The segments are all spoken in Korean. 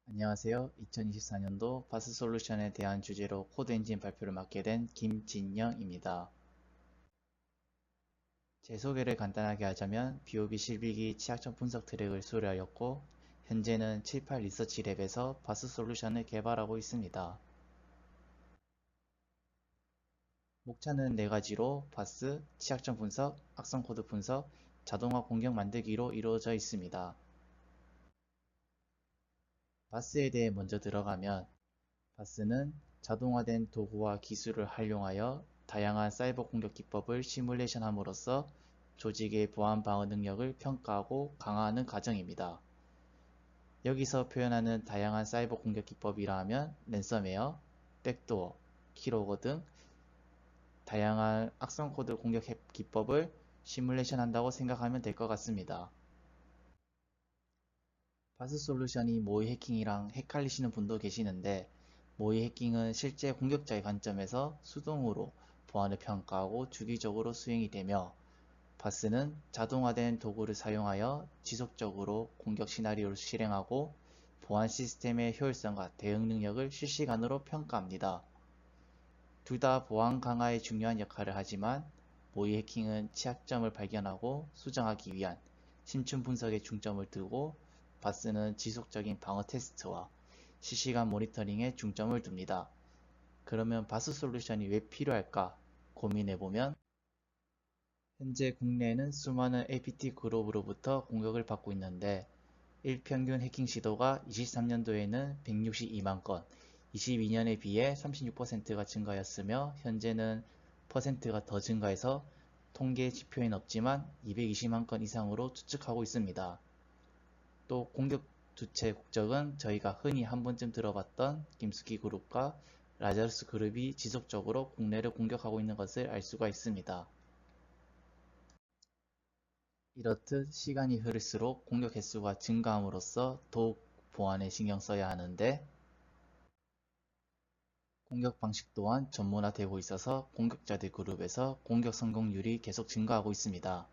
안녕하세요. 2024년도 바스솔루션에 대한 주제로 코드 엔진 발표를 맡게 된 김진영입니다. 제 소개를 간단하게 하자면 BOB 실비기 취약점 분석 트랙을 수료하였고 현재는 7, 8 리서치 랩에서 바스솔루션을 개발하고 있습니다. 목차는 4가지로 바스, 취약점 분석, 악성 코드 분석, 자동화 공격 만들기로 이루어져 있습니다. 바스에 대해 먼저 들어가면 바스는 자동화된 도구와 기술을 활용하여 다양한 사이버 공격 기법을 시뮬레이션함으로써 조직의 보안 방어 능력을 평가하고 강화하는 과정입니다. 여기서 표현하는 다양한 사이버 공격 기법이라 하면 랜섬웨어, 백도어, 키로거 등 다양한 악성 코드 공격 기법을 시뮬레이션 한다고 생각하면 될 것 같습니다. 바스 솔루션이 모의 해킹이랑 헷갈리시는 분도 계시는데 모의 해킹은 실제 공격자의 관점에서 수동으로 보안을 평가하고 주기적으로 수행이 되며 바스는 자동화된 도구를 사용하여 지속적으로 공격 시나리오를 실행하고 보안 시스템의 효율성과 대응 능력을 실시간으로 평가합니다. 둘 다 보안 강화에 중요한 역할을 하지만 모의 해킹은 취약점을 발견하고 수정하기 위한 심층 분석에 중점을 두고 바스는 지속적인 방어 테스트와 실시간 모니터링에 중점을 둡니다. 그러면 바스 솔루션이 왜 필요할까 고민해보면 현재 국내에는 수많은 APT 그룹으로부터 공격을 받고 있는데 일평균 해킹 시도가 23년도에는 162만 건, 22년에 비해 36%가 증가하였으며 현재는 퍼센트가 더 증가해서 통계 지표에는 없지만 220만 건 이상으로 추측하고 있습니다. 또 공격 주체 국적은 저희가 흔히 한 번쯤 들어봤던 김숙희 그룹과 라자루스 그룹이 지속적으로 국내를 공격하고 있는 것을 알 수가 있습니다. 이렇듯 시간이 흐를수록 공격 횟수가 증가함으로써 더욱 보안에 신경 써야 하는데 공격 방식 또한 전문화되고 있어서 공격자들 그룹에서 공격 성공률이 계속 증가하고 있습니다.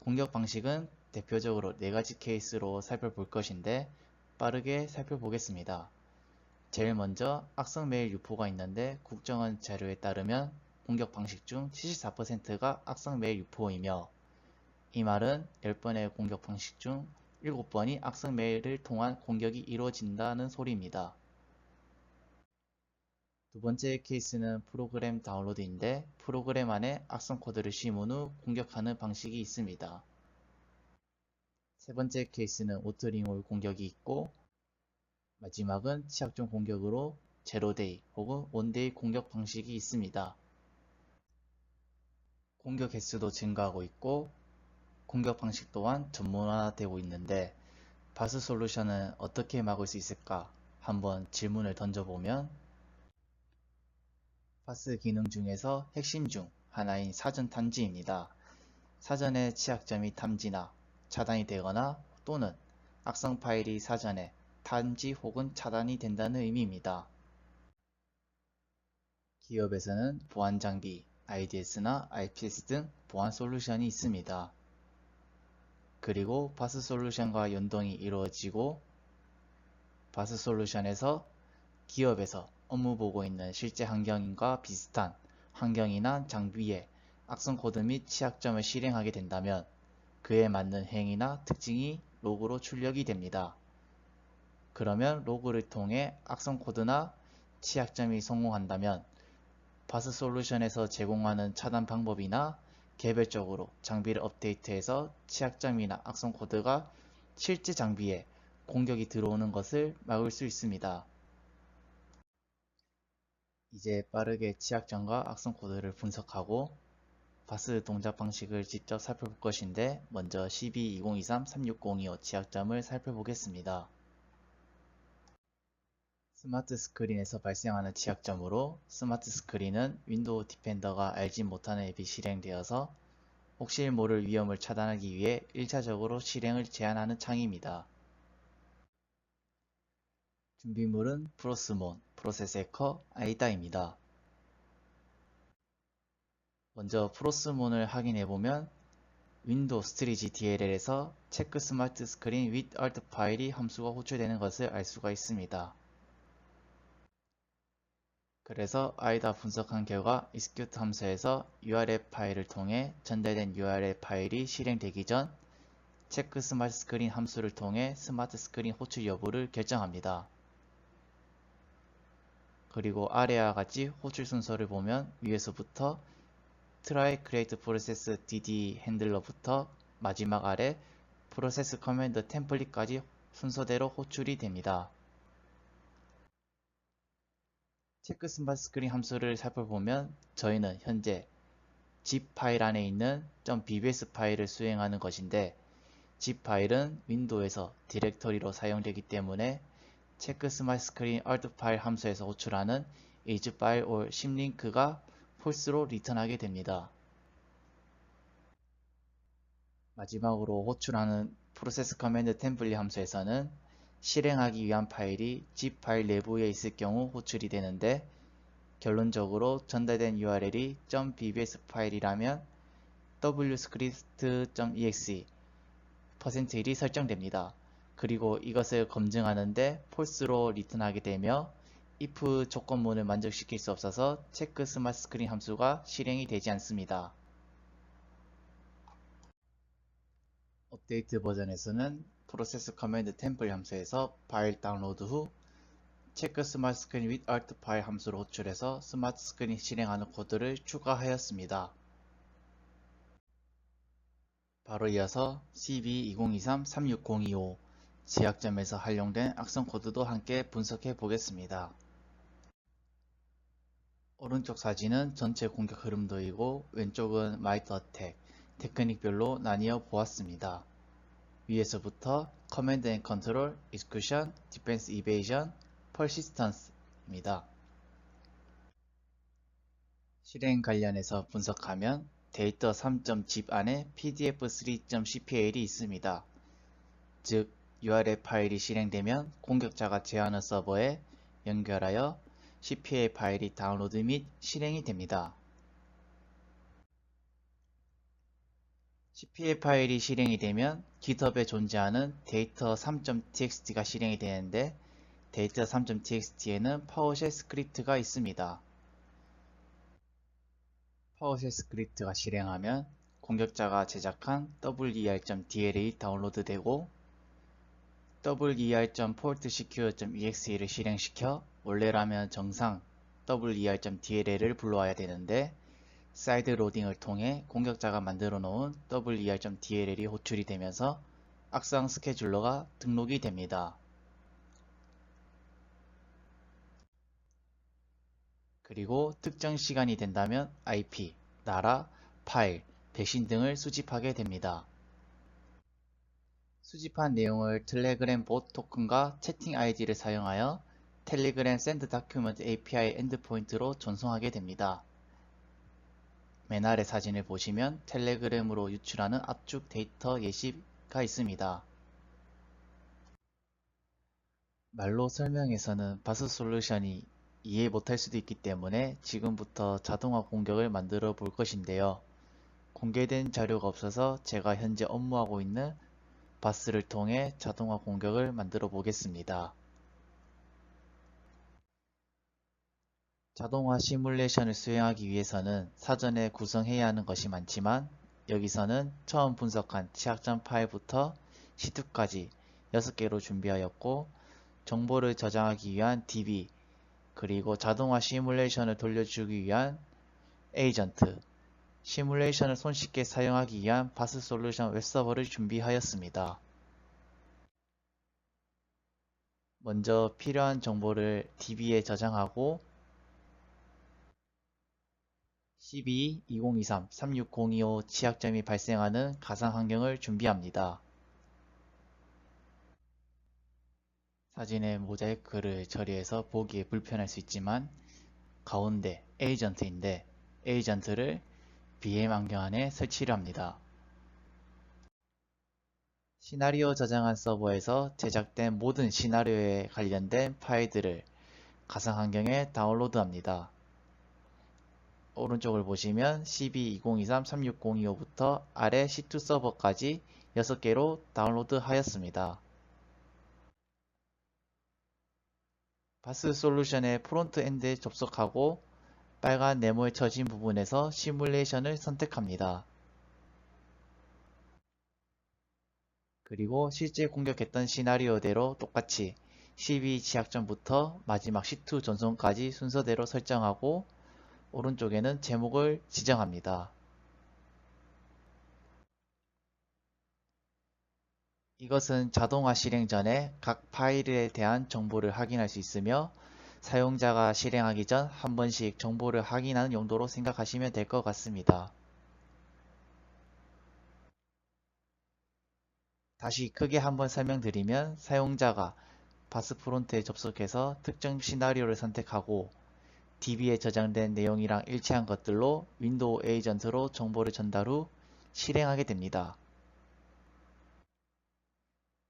공격 방식은 대표적으로 4가지 케이스로 살펴볼 것인데 빠르게 살펴보겠습니다. 제일 먼저 악성 메일 유포가 있는데 국정원 자료에 따르면 공격 방식 중 74%가 악성 메일 유포이며 이 말은 10번의 공격 방식 중 7번이 악성 메일을 통한 공격이 이루어진다는 소리입니다. 두 번째 케이스는 프로그램 다운로드인데 프로그램 안에 악성 코드를 심은 후 공격하는 방식이 있습니다. 세 번째 케이스는 오토링올 공격이 있고 마지막은 취약점 공격으로 제로데이 혹은 원데이 공격 방식이 있습니다. 공격 횟수도 증가하고 있고 공격 방식 또한 전문화되고 있는데 바스 솔루션은 어떻게 막을 수 있을까? 한번 질문을 던져보면 바스 기능 중에서 핵심 중 하나인 사전 탐지입니다. 사전에 취약점이 탐지나 차단이 되거나 또는 악성 파일이 사전에 탐지 혹은 차단이 된다는 의미입니다. 기업에서는 보안 장비, IDS나 IPS 등 보안 솔루션이 있습니다. 그리고 바스 솔루션과 연동이 이루어지고 바스 솔루션에서 기업에서 업무 보고 있는 실제 환경과 비슷한 환경이나 장비에 악성 코드 및 취약점을 실행하게 된다면 그에 맞는 행위나 특징이 로그로 출력이 됩니다. 그러면 로그를 통해 악성 코드나 취약점이 성공한다면 바스 솔루션에서 제공하는 차단 방법이나 개별적으로 장비를 업데이트해서 취약점이나 악성 코드가 실제 장비에 공격이 들어오는 것을 막을 수 있습니다. 이제 빠르게 취약점과 악성 코드를 분석하고 바스 동작 방식을 직접 살펴볼 것인데 먼저 122023-36025 취약점을 살펴보겠습니다. 스마트 스크린에서 발생하는 취약점으로 스마트 스크린은 윈도우 디펜더가 알지 못하는 앱이 실행되어서 혹시 모를 위험을 차단하기 위해 1차적으로 실행을 제한하는 창입니다. 준비물은 프로스몬, 프로세스 해커, 아이다입니다. 먼저 프로스몬을 확인해보면 윈도우 스트리지 DLL에서 체크 스마트 스크린 with alt 파일이 함수가 호출되는 것을 알 수가 있습니다. 그래서 아이다 분석한 결과 execute 함수에서 URL 파일을 통해 전달된 URL 파일이 실행되기 전 체크 스마트 스크린 함수를 통해 스마트 스크린 호출 여부를 결정합니다. 그리고 아래와 같이 호출 순서를 보면 위에서부터 try create process dd 핸들러부터 마지막 아래 프로세스 커맨드 템플릿까지 순서대로 호출이 됩니다. 체크 스마트 스크린 함수를 살펴보면 저희는 현재 zip 파일 안에 있는 .bbs 파일을 수행하는 것인데 zip 파일은 윈도우에서 디렉터리로 사용되기 때문에 체크 스마트 스크린 alt 파일 함수에서 호출하는 is file or symlink가 false로 리턴하게 됩니다. 마지막으로 호출하는 프로세스 커맨드 템플릿 함수에서는 실행하기 위한 파일이 zip 파일 내부에 있을 경우 호출이 되는데 결론적으로 전달된 URL이 .bbs 파일이라면 wscript.exe %1이 설정됩니다. 그리고 이것을 검증하는데 false로 리턴하게 되며 if 조건문을 만족시킬 수 없어서 체크 스마트 스크린 함수가 실행이 되지 않습니다. 업데이트 버전에서는 프로세스 커맨드 템플릿 함수에서 파일 다운로드 후 체크 스마트 스크린 with alt 파일 함수를 호출해서 스마트 스크린 실행하는 코드를 추가하였습니다. 바로 이어서 CB2023-36025 제약점에서 활용된 악성 코드도 함께 분석해 보겠습니다. 오른쪽 사진은 전체 공격 흐름도이고 왼쪽은 might attack, 테크닉별로 나뉘어 보았습니다. 위에서부터 Command and Control, Execution, Defense Evasion, Persistence입니다. 실행 관련해서 분석하면 데이터 3.zip 안에 pdf3.cpl이 있습니다. 즉 URL 파일이 실행되면 공격자가 제어하는 서버에 연결하여 CPL 파일이 다운로드 및 실행이 됩니다. CPL 파일이 실행이 되면 GitHub에 존재하는 데이터 3.txt가 실행이 되는데 데이터 3.txt에는 파워쉘 스크립트가 있습니다. 파워쉘 스크립트가 실행하면 공격자가 제작한 wer.dl이 다운로드되고 wer.portsecure.exe를 실행시켜 원래라면 정상 wer.dl을 불러와야 되는데 사이드 로딩을 통해 공격자가 만들어 놓은 wer.dl이 호출이 되면서 악성 스케줄러가 등록이 됩니다. 그리고 특정 시간이 된다면 IP, 나라, 파일, 배신 등을 수집하게 됩니다. 수집한 내용을 텔레그램 봇 토큰과 채팅 아이디를 사용하여 텔레그램 샌드 다큐먼트 API 엔드포인트로 전송하게 됩니다. 맨 아래 사진을 보시면 텔레그램으로 유출하는 압축 데이터 예시가 있습니다. 말로 설명해서는 바스 솔루션이 이해 못할 수도 있기 때문에 지금부터 자동화 공격을 만들어 볼 것인데요. 공개된 자료가 없어서 제가 현재 업무하고 있는 바스를 통해 자동화 공격을 만들어 보겠습니다. 자동화 시뮬레이션을 수행하기 위해서는 사전에 구성해야 하는 것이 많지만 여기서는 처음 분석한 취약점 파일부터 C2까지 6개로 준비하였고 정보를 저장하기 위한 DB 그리고 자동화 시뮬레이션을 돌려주기 위한 에이전트 시뮬레이션을 손쉽게 사용하기 위한 바스 솔루션 웹서버를 준비하였습니다. 먼저 필요한 정보를 DB에 저장하고 CB2023-36025 취약점이 발생하는 가상 환경을 준비합니다. 사진의 모자이크를 처리해서 보기에 불편할 수 있지만 가운데 에이전트인데 에이전트를 VM 환경 안에 설치를 합니다. 시나리오 저장한 서버에서 제작된 모든 시나리오에 관련된 파일들을 가상 환경에 다운로드합니다. 오른쪽을 보시면 cb2023-36025부터 아래 C2 서버까지 6개로 다운로드 하였습니다. 바스 솔루션의 프론트엔드에 접속하고 빨간 네모에 쳐진 부분에서 시뮬레이션을 선택합니다. 그리고 실제 공격했던 시나리오대로 똑같이 12 취약점부터 마지막 C2 전송까지 순서대로 설정하고 오른쪽에는 제목을 지정합니다. 이것은 자동화 실행 전에 각 파일에 대한 정보를 확인할 수 있으며 사용자가 실행하기 전 한 번씩 정보를 확인하는 용도로 생각하시면 될 것 같습니다. 다시 크게 한번 설명드리면 사용자가 바스 프론트에 접속해서 특정 시나리오를 선택하고 DB에 저장된 내용이랑 일치한 것들로 윈도우 에이전트로 정보를 전달 후 실행하게 됩니다.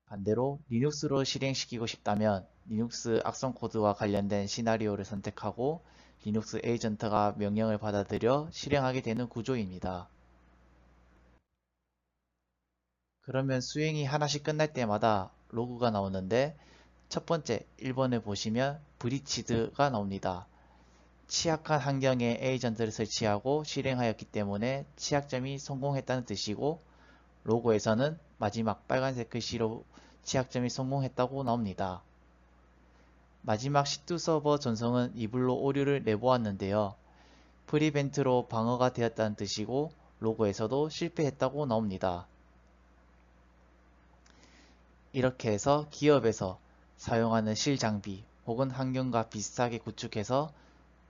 반대로 리눅스로 실행시키고 싶다면 리눅스 악성 코드와 관련된 시나리오를 선택하고 리눅스 에이전트가 명령을 받아들여 실행하게 되는 구조입니다. 그러면 수행이 하나씩 끝날 때마다 로그가 나오는데 첫 번째 1번을 보시면 브리치드가 나옵니다. 취약한 환경에 에이전트를 설치하고 실행하였기 때문에 취약점이 성공했다는 뜻이고 로고에서는 마지막 빨간색 글씨로 취약점이 성공했다고 나옵니다. 마지막 C2 서버 전송은 이불로 오류를 내보았는데요. 프리벤트로 방어가 되었다는 뜻이고 로고에서도 실패했다고 나옵니다. 이렇게 해서 기업에서 사용하는 실장비 혹은 환경과 비슷하게 구축해서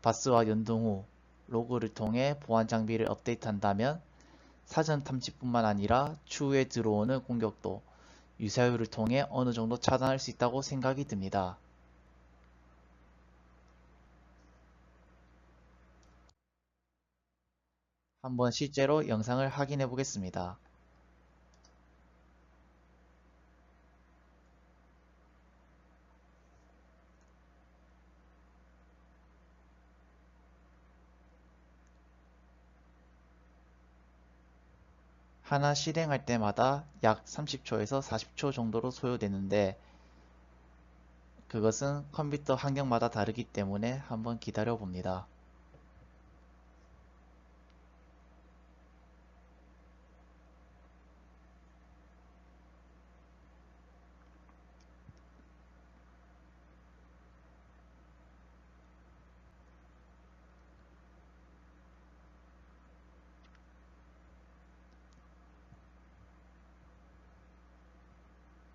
바스와 연동 후 로그를 통해 보안 장비를 업데이트한다면 사전 탐지뿐만 아니라 추후에 들어오는 공격도 유사율을 통해 어느 정도 차단할 수 있다고 생각이 듭니다. 한번 실제로 영상을 확인해 보겠습니다. 하나 실행할 때마다 약 30초에서 40초 정도로 소요되는데 그것은 컴퓨터 환경마다 다르기 때문에 한번 기다려 봅니다.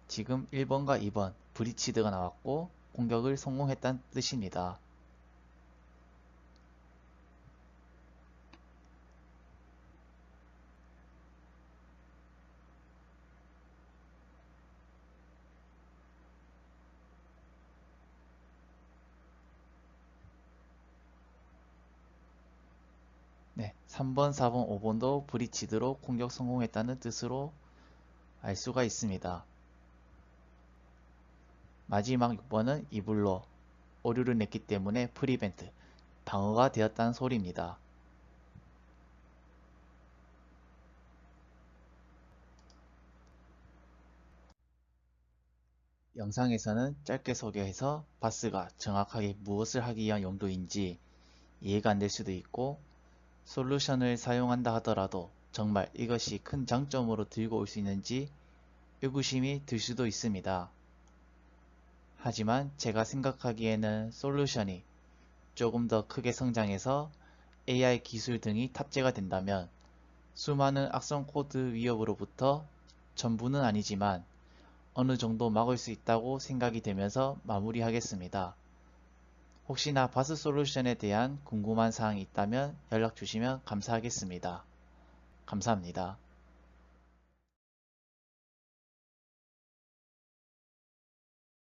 지금 1번과 2번 브리치드가 나왔고 공격을 성공했다는 뜻입니다. 네, 3번, 4번, 5번도 브리치드로 공격 성공했다는 뜻으로 알 수가 있습니다. 마지막 6번은 이불로 오류를 냈기 때문에 프리벤트, 방어가 되었다는 소리입니다. 영상에서는 짧게 소개해서 바스가 정확하게 무엇을 하기 위한 용도인지 이해가 안 될 수도 있고 솔루션을 사용한다 하더라도 정말 이것이 큰 장점으로 들고 올 수 있는지 의구심이 들 수도 있습니다. 하지만 제가 생각하기에는 솔루션이 조금 더 크게 성장해서 AI 기술 등이 탑재가 된다면 수많은 악성 코드 위협으로부터 전부는 아니지만 어느 정도 막을 수 있다고 생각이 되면서 마무리하겠습니다. 혹시나 바스 솔루션에 대한 궁금한 사항이 있다면 연락 주시면 감사하겠습니다. 감사합니다.